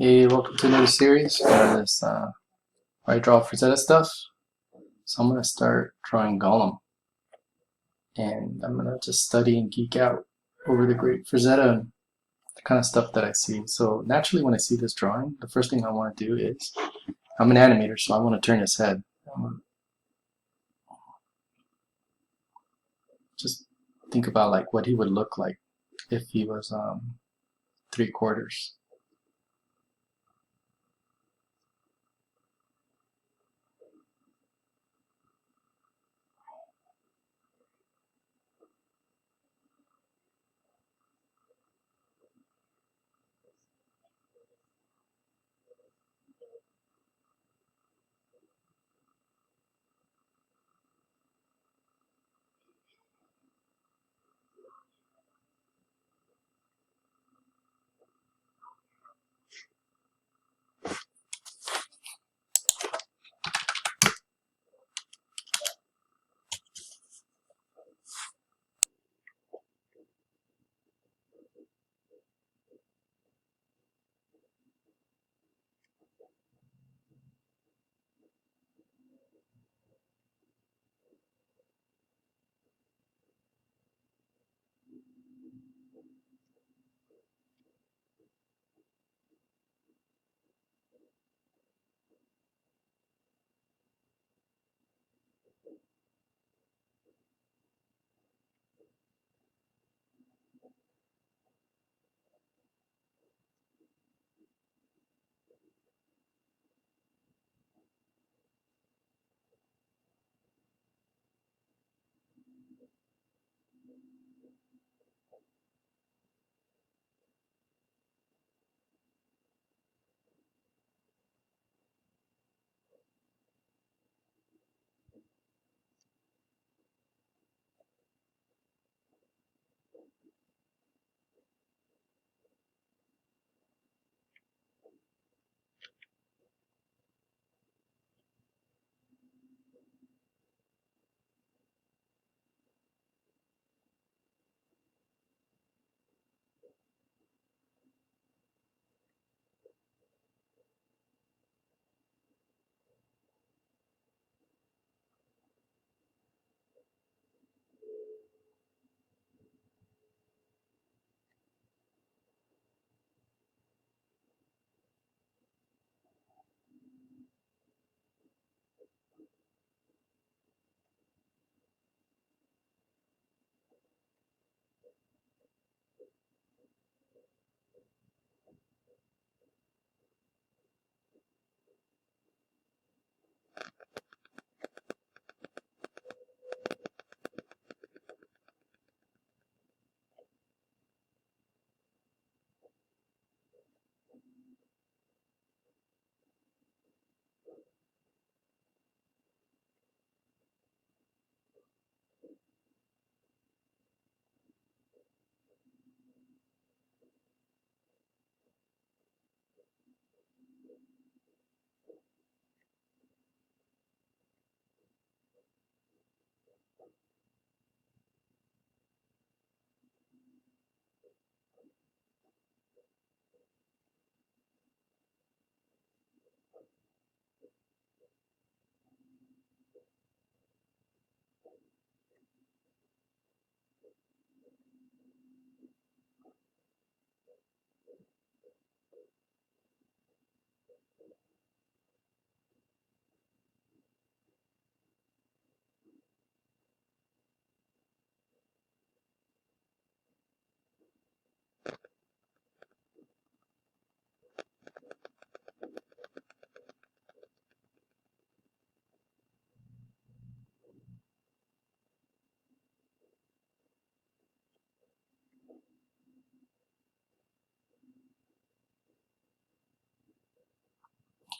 Hey, welcome to another series for this where I draw Frazetta stuff. So I'm gonna start drawing Gollum, and I'm gonna just study and geek out over the great Frazetta and the kind of stuff that I see. So naturally, when I see this drawing, the first thing I want to do is I'm an animator, so I want to turn his head. Just think about like what he would look like if he was 3/4.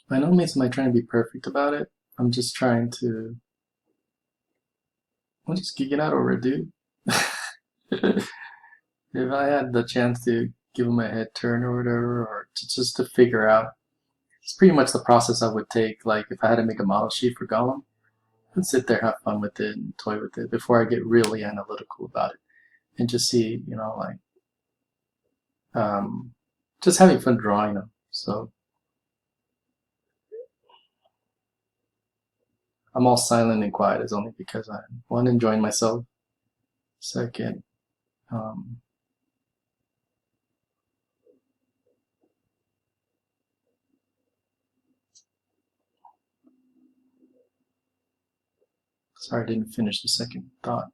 By no means am I trying to be perfect about it. I'm just trying to. I'm just geeking out over it, dude. If I had the chance to give him a head turn or whatever, or just to figure out, it's pretty much the process I would take. Like if I had to make a model sheet for Gollum, I'd sit there, have fun with it, and toy with it before I get really analytical about it, and just see, like, um, just having fun drawing them. So I'm all silent and quiet is only because I'm, one, enjoying myself. Second, sorry, I didn't finish the second thought.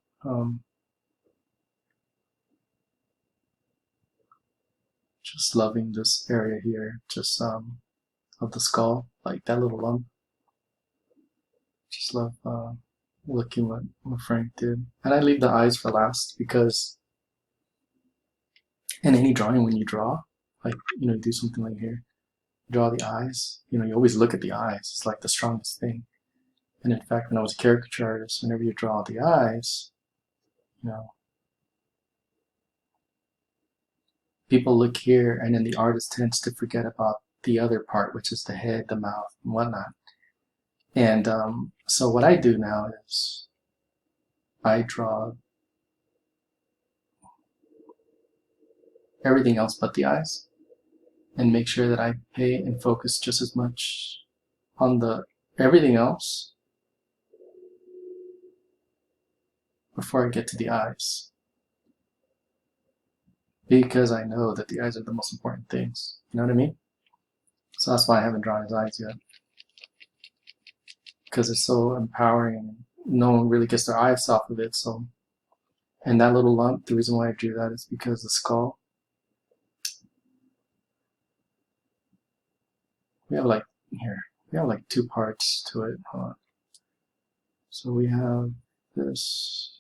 Just loving this area here, just of the skull, like that little lump. Just love looking what Frank did. And I leave the eyes for last because in any drawing, when you draw, like, you know, you do something like here, draw the eyes, you know, you always look at the eyes. It's like the strongest thing. And in fact, when I was a caricature artist, whenever you draw the eyes, you know, people look here and then the artist tends to forget about the other part, which is the head, the mouth, and whatnot. And so what I do now is I draw everything else but the eyes and make sure that I pay and focus just as much on the everything else before I get to the eyes. Because I know that the eyes are the most important things. You know what I mean? So that's why I haven't drawn his eyes yet. Because it's so empowering. No one really gets their eyes off of it. So, and that little lump, the reason why I drew that is because the skull. We have like here. We have like two parts to it. Hold on. So we have this.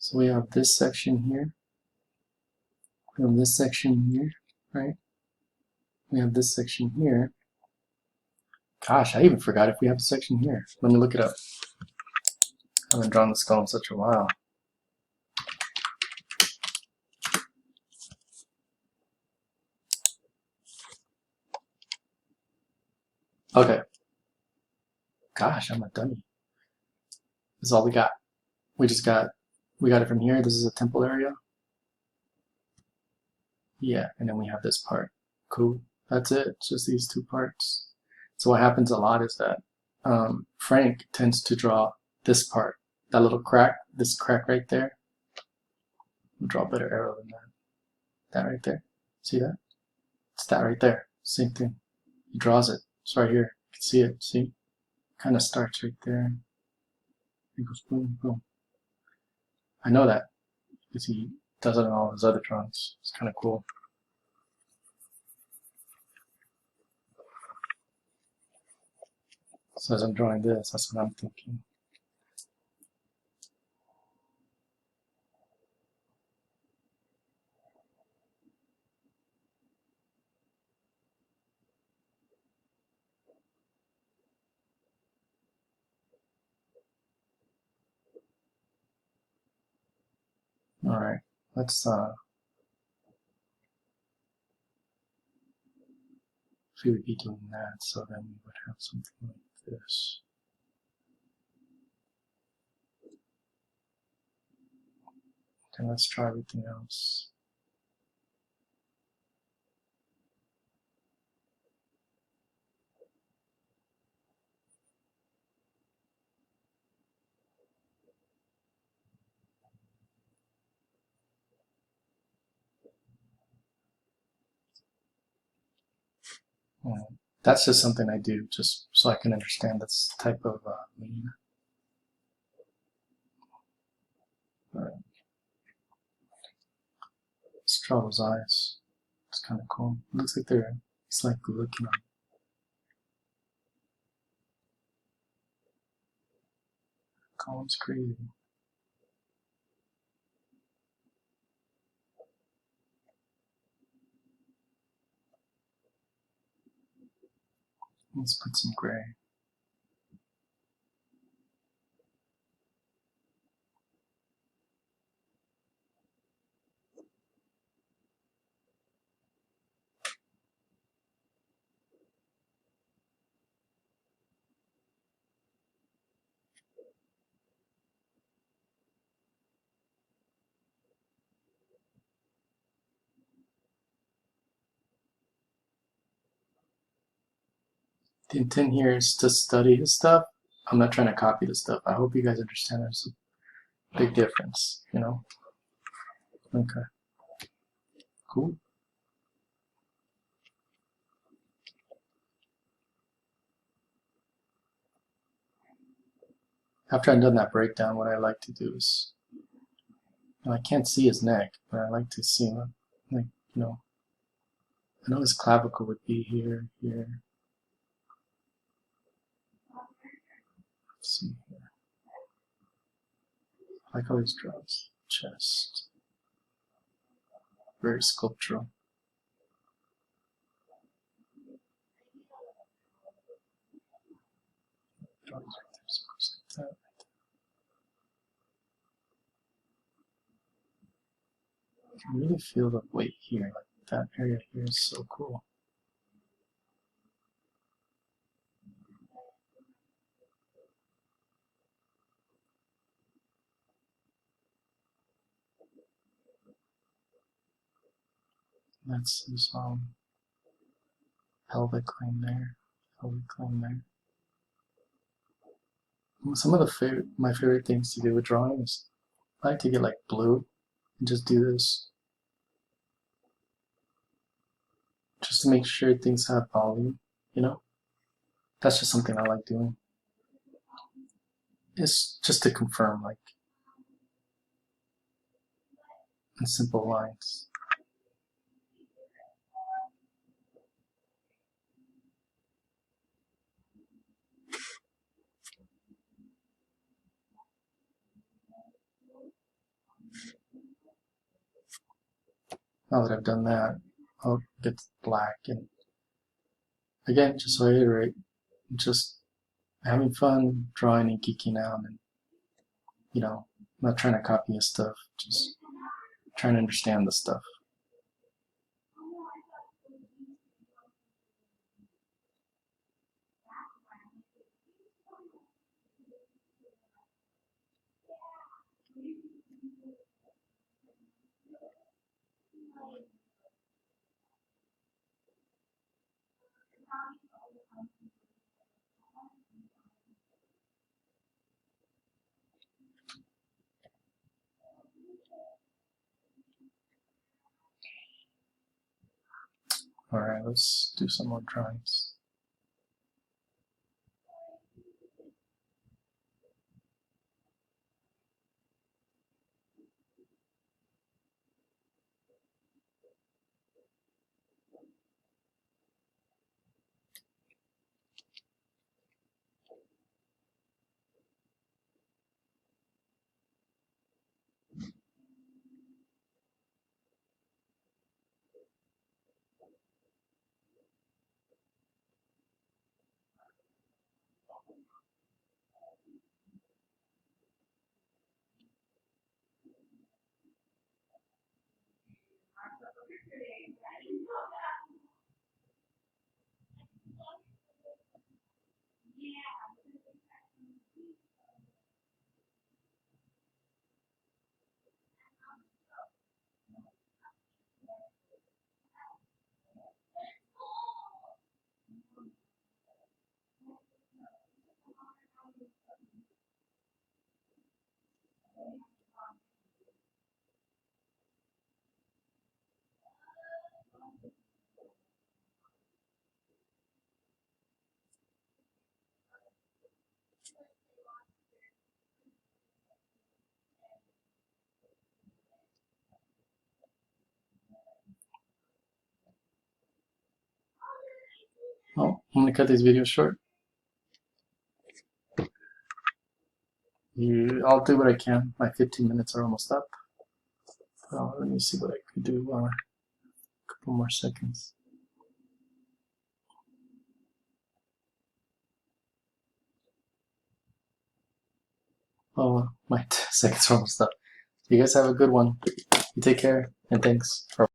So we have this section here. We have this section here, right? We have this section here. Gosh, I even forgot if we have a section here. Let me look it up. I haven't drawn the skull in such a while. Okay. Gosh, I'm a dummy. This is all we got. We got it from here. This is a temple area. Yeah, and then we have this part. Cool. That's it. It's just these two parts. So what happens a lot is that Frank tends to draw this part, that little crack, this crack right there. I'll draw a better arrow than that. That right there. See that? It's that right there. Same thing. He draws it. It's right here. You can see it. See? Kind of starts right there. It goes boom, boom. I know that because he does it in all his other drawings. It's kind of cool. So as I'm drawing this, that's what I'm thinking. All right, let's if we would be doing that, so then we would have something like this. Then let's try everything else. That's just something I do just so I can understand this type of meaning. All right. Let's draw those eyes. It's kind of cool. It looks like it's like looking on. Column's crazy. Let's put some gray. The intent here is to study his stuff. I'm not trying to copy the stuff. I hope you guys understand there's a big difference, you know? Okay, cool. After I've done that breakdown, what I like to do is, I can't see his neck, but I like to see him, like, you know, I know his clavicle would be here, here. Let's see here. I like how he draws chest. Very sculptural. Draws right there, so it goes like that. I can really feel the weight here, like that area here is so cool. That's his pelvic line there, pelvic line there. Some of my favorite things to do with drawing is I like to get like blue and just do this, just to make sure things have volume, you know? That's just something I like doing. It's just to confirm, like, in simple lines. Now that I've done that, I'll get black. And again, just to reiterate, just having fun drawing and geeking out, and, you know, not trying to copy his stuff, just trying to understand the stuff. Alright, let's do some more drawings. Oh, I'm gonna cut this video short. I'll do what I can. My 15 minutes are almost up. Let me see what I could do. A couple more seconds. Oh, my seconds are almost up. You guys have a good one. You take care, and thanks for